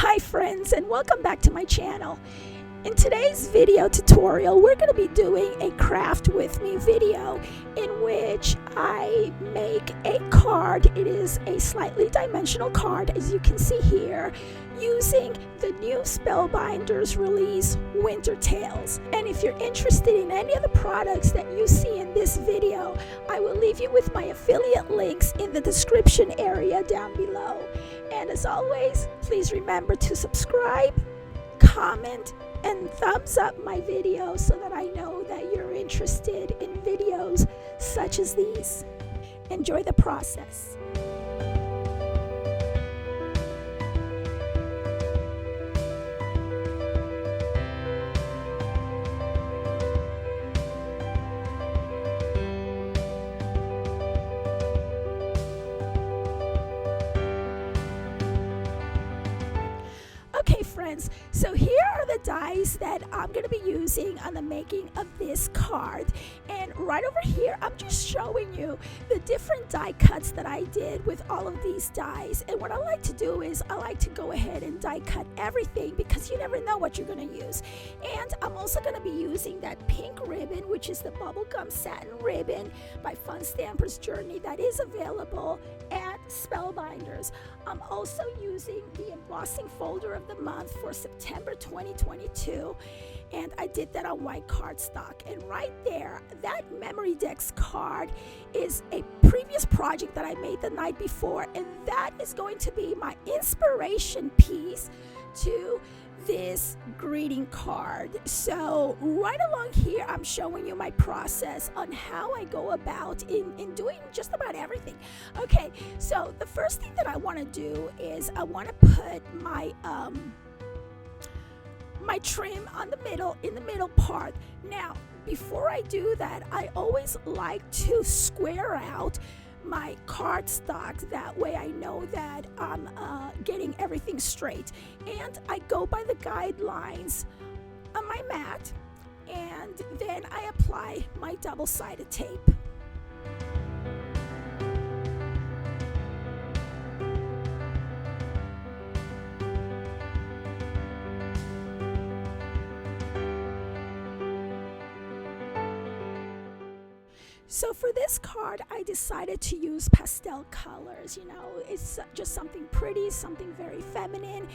Hi friends, and welcome back to my channel. In today's video tutorial, we're going to be doing a craft with me video in which I make a card. It is a slightly dimensional card, as you can see here, using the new Spellbinders release, Winter Tales. And if you're interested in any of the products that you see in this video, I will leave you with my affiliate links in the description area down below. And as always, please remember to subscribe, comment, and thumbs up my video so that I know that you're interested in videos such as these. Enjoy the process. Okay friends, so here are the dies that I'm going to be using on the making of this card. And right over here, I'm just showing you the different die cuts that I did with all of these dies. And what I like to do is I like to go ahead and die cut everything because you never know what you're going to use. And I'm also going to be using that pink ribbon, which is the bubblegum satin ribbon by Fun Stamper's Journey that is available at Spellbinders. I'm also using the embossing folder of the month for September 2022, and I did that on white cardstock. And right there, that Memory Decks card is a previous project that I made the night before, and that is going to be my inspiration piece to this greeting card. So right along here, I'm showing you my process on how I go about in doing just about everything. Okay, so the first thing that I want to do is I want to put my my trim on the middle, in the middle part. Now, before I do that, I always like to square out my cardstock. That way I know that I'm getting everything straight. And I go by the guidelines on my mat, and then I apply my double-sided tape. So for this card, I decided to use pastel colors. You know, it's just something pretty, something very feminine,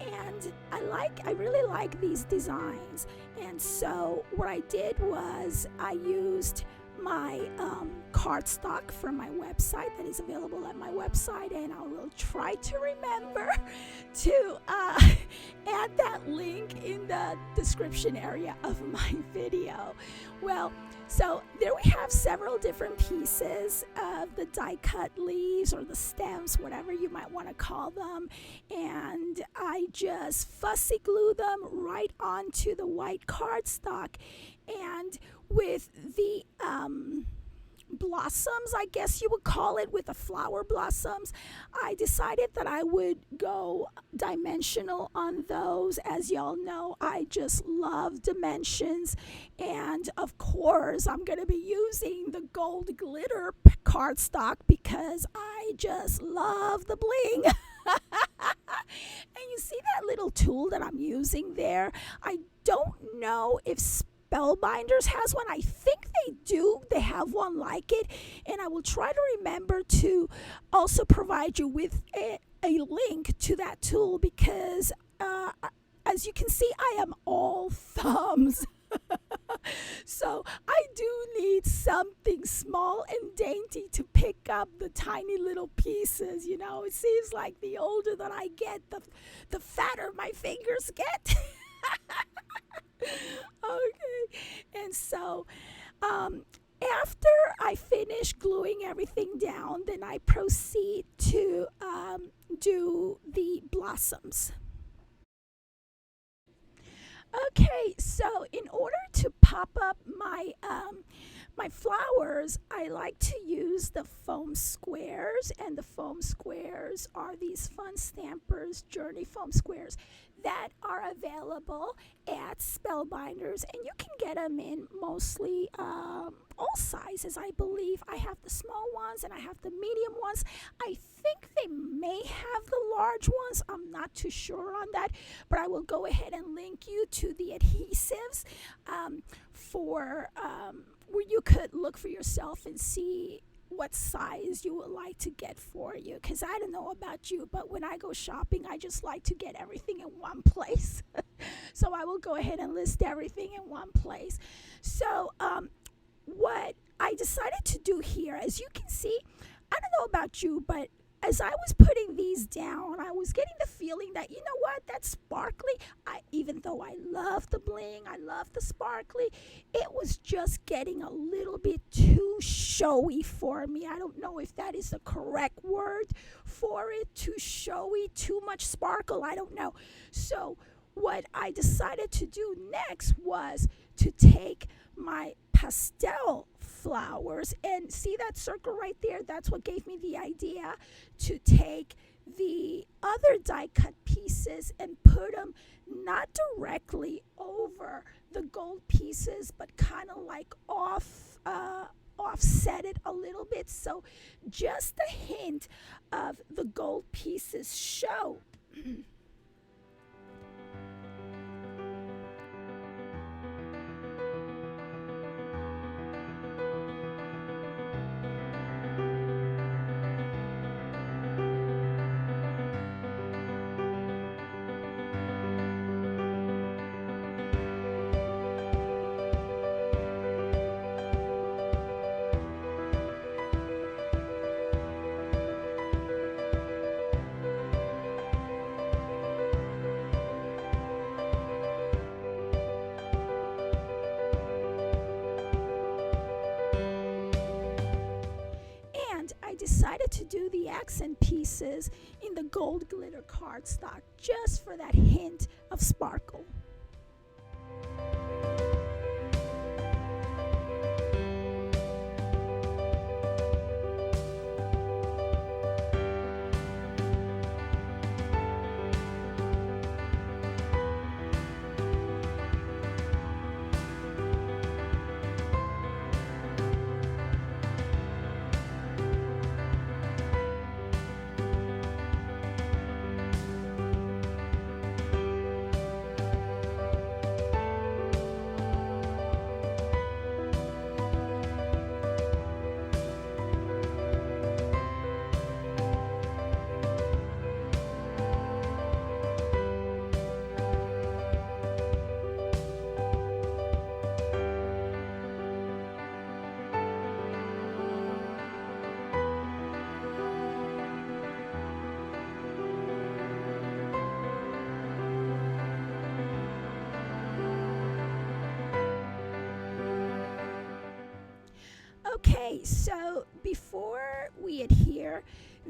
and I really like these designs. And so what I did was I used my cardstock from my website that is available at my website, and I will try to remember to add that link in the description area of my video. Well, so there we have several different pieces of the die cut leaves or the stems, whatever you might want to call them, and I just fussy glue them right onto the white cardstock. And with the blossoms, I guess you would call it, with the flower blossoms, I decided that I would go dimensional on those. As y'all know, I just love dimensions, and of course I'm going to be using the gold glitter cardstock because I just love the bling. And you see that little tool that I'm using there? I don't know if Spellbinders has one. I think they do. They have one like it, and I will try to remember to also provide you with a link to that tool because as you can see, I am all thumbs. So I do need something small and dainty to pick up the tiny little pieces. You know, it seems like the older that I get, the fatter my fingers get. Okay, and so after I finish gluing everything down, then I proceed to do the blossoms. Okay, so in order to pop up my my flowers, I like to use the foam squares, and the foam squares are these Fun Stampers Journey foam squares that are available at Spellbinders, and you can get them in mostly all sizes, I believe. I have the small ones and I have the medium ones. I think they may have the large ones. I'm not too sure on that, but I will go ahead and link you to the adhesives where you could look for yourself and see what size you would like to get for you, because I don't know about you, but when I go shopping, I just like to get everything in one place. So I will go ahead and list everything in one place. So what I decided to do here, as you can see, I don't know about you, but as I was putting these down, I was getting the feeling that, you know what, that's sparkly. Even though I love the bling, I love the sparkly, it was just getting a little bit too showy for me. I don't know if that is the correct word for it. Too showy, too much sparkle, I don't know. So what I decided to do next was to take my pastel flowers, and see that circle right there? That's what gave me the idea to take the other die cut pieces and put them not directly over the gold pieces, but kind of like offset it a little bit, so just a hint of the gold pieces show. I decided to do the accent pieces in the gold glitter cardstock just for that hint of sparkle. Okay, so before we adhere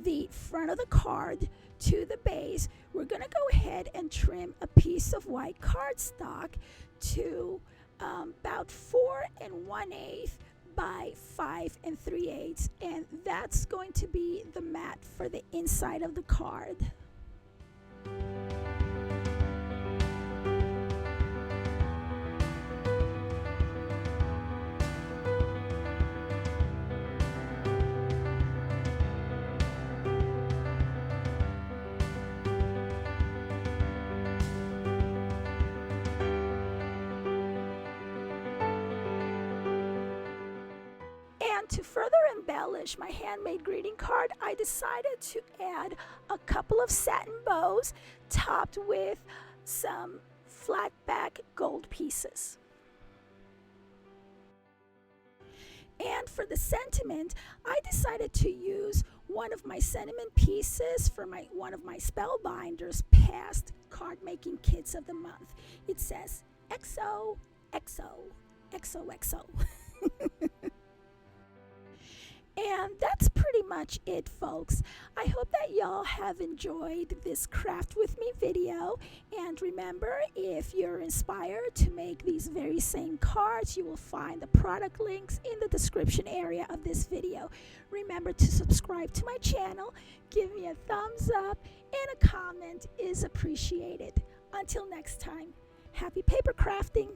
the front of the card to the base, we're going to go ahead and trim a piece of white cardstock to about 4 1/8 by 5 3/8, and that's going to be the mat for the inside of the card. And to further embellish my handmade greeting card, I decided to add a couple of satin bows topped with some flat back gold pieces. And for the sentiment, I decided to use one of my sentiment pieces for one of my Spellbinders past card making kits of the month. It says XO, XO, XOXO. And that's pretty much it, folks. I hope that y'all have enjoyed this craft with me video. And remember, if you're inspired to make these very same cards, you will find the product links in the description area of this video. Remember to subscribe to my channel, give me a thumbs up, and a comment is appreciated. Until next time, happy paper crafting!